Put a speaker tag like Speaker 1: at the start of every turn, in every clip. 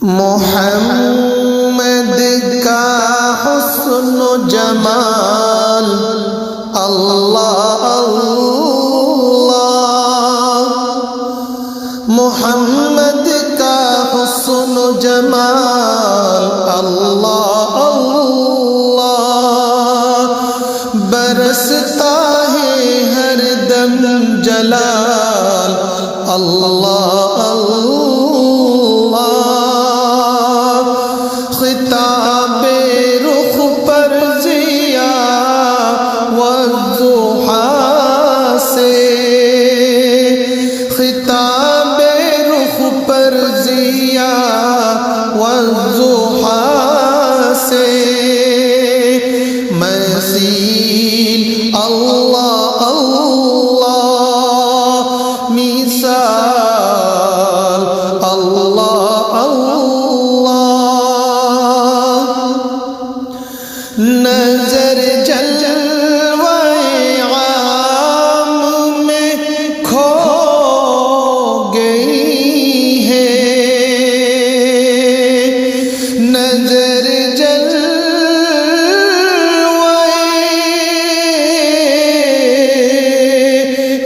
Speaker 1: محمد کا حسن و جمال اللہ اللہ، محمد کا حسن و جمال اللہ اللہ، برستا ہے ہر دم جلال اللہ اللہ، خطاب رخ پر ضیاء والضحیٰ سے، خطاب رخ پر ضیاء والضحیٰ سے، مثیل اللہ اللہ، مثال اللہ اللہ، نظر جلوۂ عام میں کھو گئی ہے، نظر جلوۂ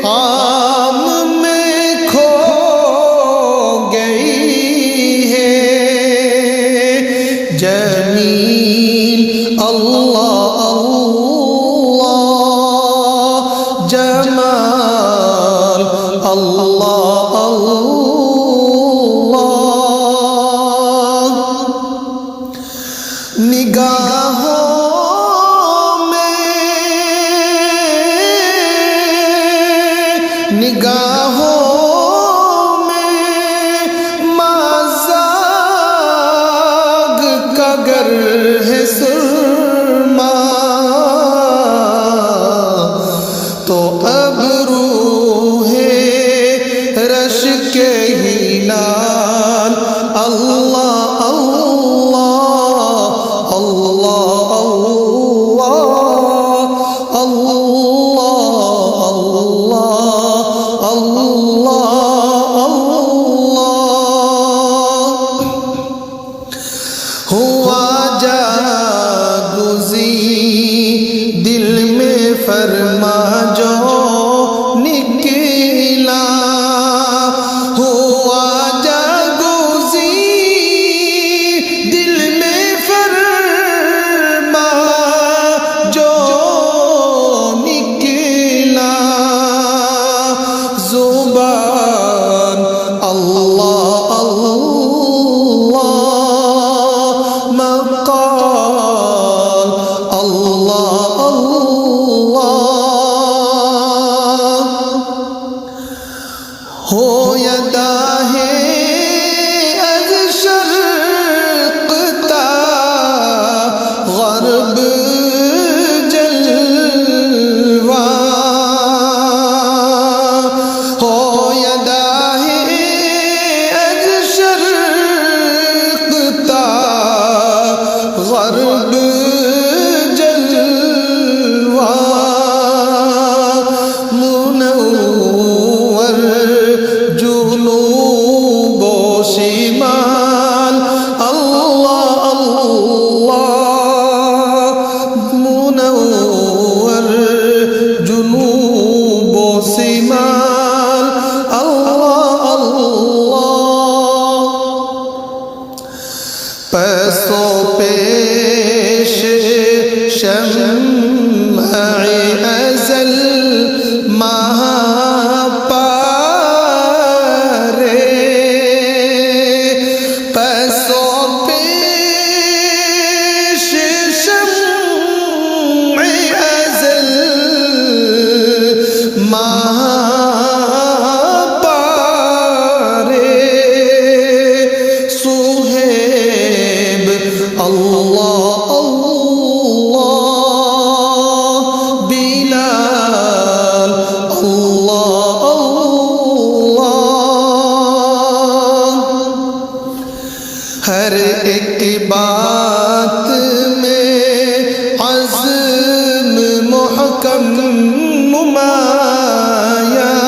Speaker 1: عام میں کھو گئی ہے، جمیل اللہ اللہ، جمال اللہ اللہ، نگاہوں میں مازاغ کا گر ہے سرما، تو ابرو ہے رش کے ہلال اللہ اللہ اللہ اللہ اللہ اللہ اللہ، ہوا جاگزی دل میں فرما جو نکلا، ہوا جاگزی دل میں فرما جو نکلا، زبان اللہ اللہ، مقال اللہ اللہ، ہو یداہ از شرق تا غرب جلوہ، ہو یداہ از شرق تا غرب جلوہ، منور جنوب و شمال اللہ اللہ، منور جنوب و شمال اللہ اللہ، پس و پیش شمع ازل ماہ پارے، پس و پیش شمع ازل ماہ پارے، سہیب اللہ اللہ، بلال اللہ اللہ، ہر ایک بات میں عزم محکم نمایاں،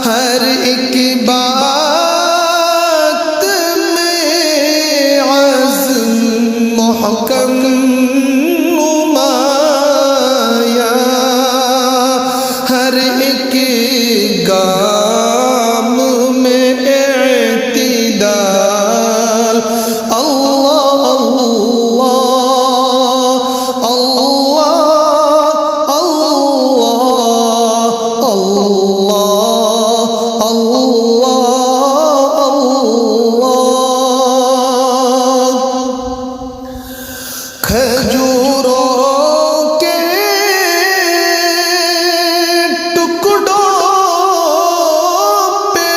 Speaker 1: ہر ایک بات ایک گام میں اعتدال اللہ اللہ اللہ اللہ اللہ کھجوروں کے ٹکڑوں پہ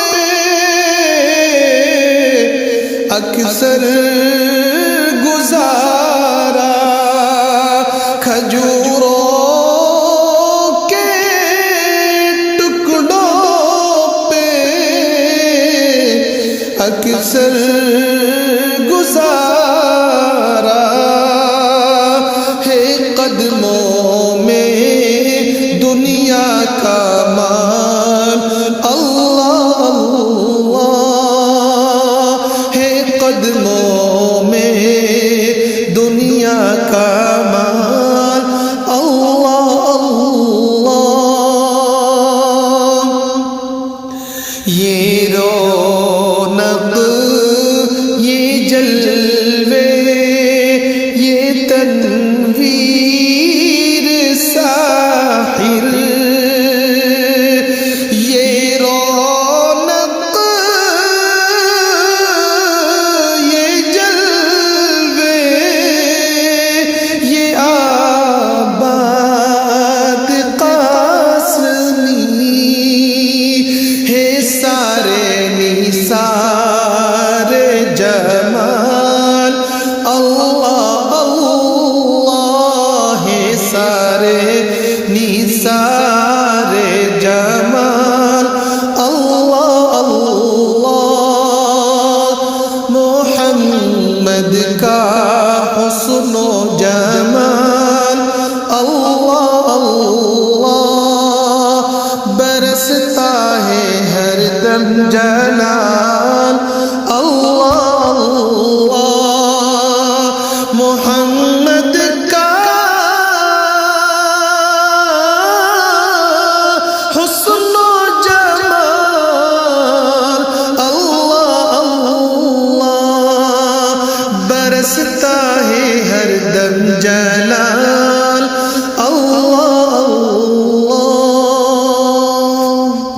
Speaker 1: اکثر گزارا کھجوروں کے ٹکڑوں پہ اکثر گزارا ہے قدموں میں دنیا کا مال اللہ اللہ ہے قدموں میں دنیا کا مال اللہ اللہ یہ رونق یہ جلوے یہ تنویر ساحر یہ رونق یہ جلوے یہ آباد قاسمی ہے سارے نثار جمال اللہ اللہ ہے سارے نثار جمال اللہ اللہ محمد کا حسن و جمال اللہ اللہ برستا ہے ہر دم جلال